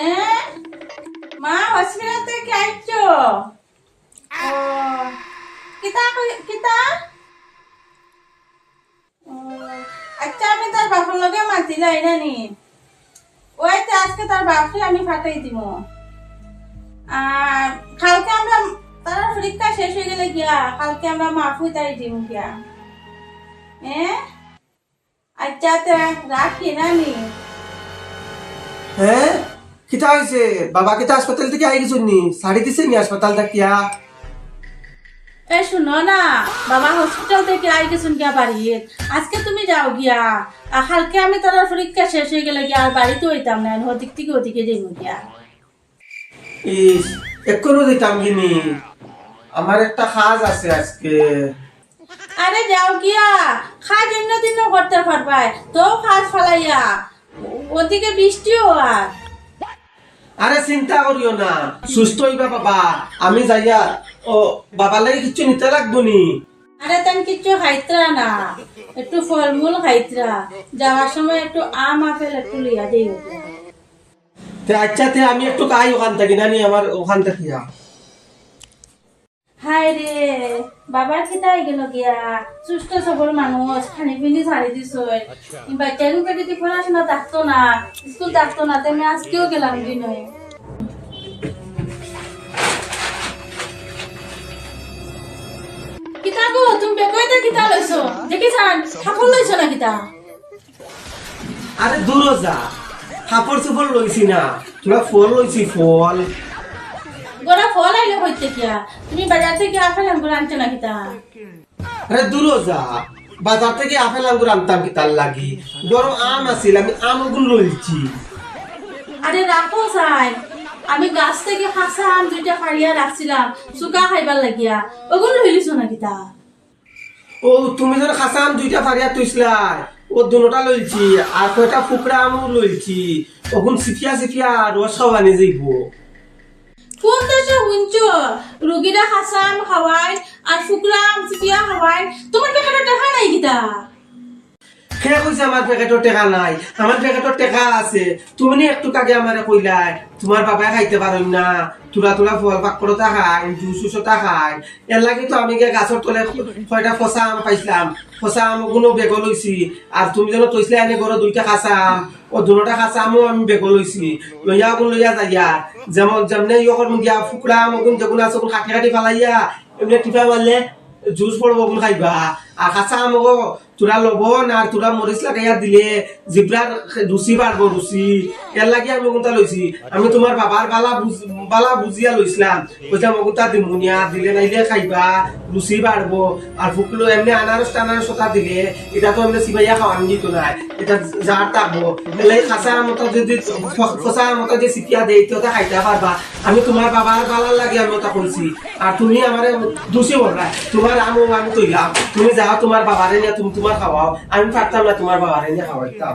এ মা হসপিটাল থেকে আইছো? ও কিতা কিতা? ও আচ্ছা, আমি তার বাপের লগে মাতিলাই না নি? ওই তো আজকে তার বাপকে আমি ফাটাই দিব। আর কালকে আমরা তার পরীক্ষা শেষ হয়ে গেলে গিয়া কালকে আমরা মাফুই তাই দিব গিয়া। আচ্ছা তো রাখি না নি? হ্যাঁ কিতা হয়েছে? বাবা কিতা হাসপাতাল থেকে আই গেছেন নি? সাড়ে দিছে নি হাসপাতাল দেখিয়া? এ শুনো না, বাবা হসপিটাল থেকে আই গেছুন গিয়া বাড়ি। আজকে তুমি যাও গিয়া, আর কালকে আমি তার পরীক্ষা শেষ হয়ে গেলে গিয়া আর বাড়িতে হইতাম না, ওদিক থেকে ওদিকে যাইব গিয়া। ইস, এখনো দিতাম গিনি, আমার একটা কাজ আছে আজকে। আরে যাও গিয়া, কাজ অন্যদিন করতে পারবাই তো, কাজ ফালাইয়া ওদিকে বৃষ্টিও আর। আরে চিন্তা করিও না, সুস্থ হইবা বাবা। আমি যাইয়া ও বাবার লাগে কিছু নিতে লাগবো নি? আরে তেন কিছু খাইতরা না, একটু ফলমূল খাইতরা, যাওয়ার সময় একটু আম আপেল একটু লিয়া দিই। আচ্ছা আমি একটু কাই ওখান থাকি নানি, আমার ওখান থাকিয়া। হায় রে, বাবার খিতাই গেল গিয়া, সুস্থ সবল মানুষ খানি পিনি ছাড়ি দিছ। বাচ্চার যদি পড়াশোনা থাকতো না, স্কুল থাকতো না, তেমনি আজকেও গেলাম দিন। কিতা গো, তুমি বেকইতা কিতা লইছো? দেখিছান ঠাকুর লইছো না কিতা? আরে দূর যা, কাপড় চোপড় লইছি না, তোরা ফল লইছি ফল। গোড়া ফল আইলে হইতে কিয়া, তুমি বাজার থেকে আপেল আঙ্গুর আনছো না কিতা? আরে দূর যা, বাজার থেকে আপেল আঙ্গুর আনতাম কি তার লাগি? বড় আম আছিল, আমি আম ওগুলো লইছি। আরে রাখো চাই, আমি গাছ থেকে কাঁচা আম দুইটা ফাড়িয়া রাখছিলাম শুকা খাইবার লাগিয়া, ওগুলো লইলিছো না কিতা? ও তুমি যেন খাসা আম দুইটা ফারিয়া তুইছিলাই, ও দুটা লইছি, আর কয়টা ফুকরা আমও লইছি। ওগুন সিফিয়া সিফিয়া রস খাওয়ানি যাইব। কোন দেশে শুনছো রুগীরা কাঁচা আম খাওয়ায় আর ফুকরা আম চিপিয়া খাওয়ায়? তোমার পেটে দেখা নাই কিতা? খেয়ে কইছে আমার প্যাকেটর টেকা নাই, আমার প্যাকেটর টেকা আছে। তুমি একটু কাগে আমারে কইলাই তোমার বাবা খাইতে পারেন না, তুলা তুলা ফল পাকড়তা খায়, জুস উসতা খায়। এর লাগে তো আমি গিয়ে গাছের তলে কয়টা ফসা আম পাইছিলাম, ফসা আম গুলো বেগ লইছি। আর তুমি যেন তৈছিলে আনি ঘরে দুইটা খাসা আম, ও দুটা খাসা আমও আমি বেগ লইছি। লইয়া ওগুন লইয়া যাইয়া যেমন যেমনি ইয়কর দিয়া ফুকরা আম ওগুন যেগুন আছে ওগুন কাটি কাটি ফালাইয়া এমনি টিপা মারলে জুস পড়ব ওগুন খাইবা। আর খাসা আম তোরা লবণ আর তোরা মরিচ লাগাইয়া দিলে জিব্রার রুচি বাড়বো, রুচি। এর লাগে আমি ওগুনটা লইছি। আমি তোমার বাবার বালা বুঝিয়া লইছিলাম, কইতাম ওগুনটা দিমুনিয়া দিলে নাইলে খাইবা, রুচি বাড়বো। আর ফুকলো এমনি আনারস টানারস ওটা দিলে এটা তো এমনি সিবাইয়া খাওয়ান দিত না, এটা জার থাকবো। এলে খাসা মতো যদি ফসা মতো যে সিপিয়া দেয় তো খাইতে পারবা। আমি তোমার বাবার বালার লাগে আমি ওটা করছি। আর তুমি আমার দোষী বলরা, তোমার আমও আমি তৈলাম। তুমি যাও তোমার বাবারে নিয়ে তুমি তোমার খাওয়াও, আমি পারতাম না তোমার বাবারে নিয়ে খাওয়াইতাম।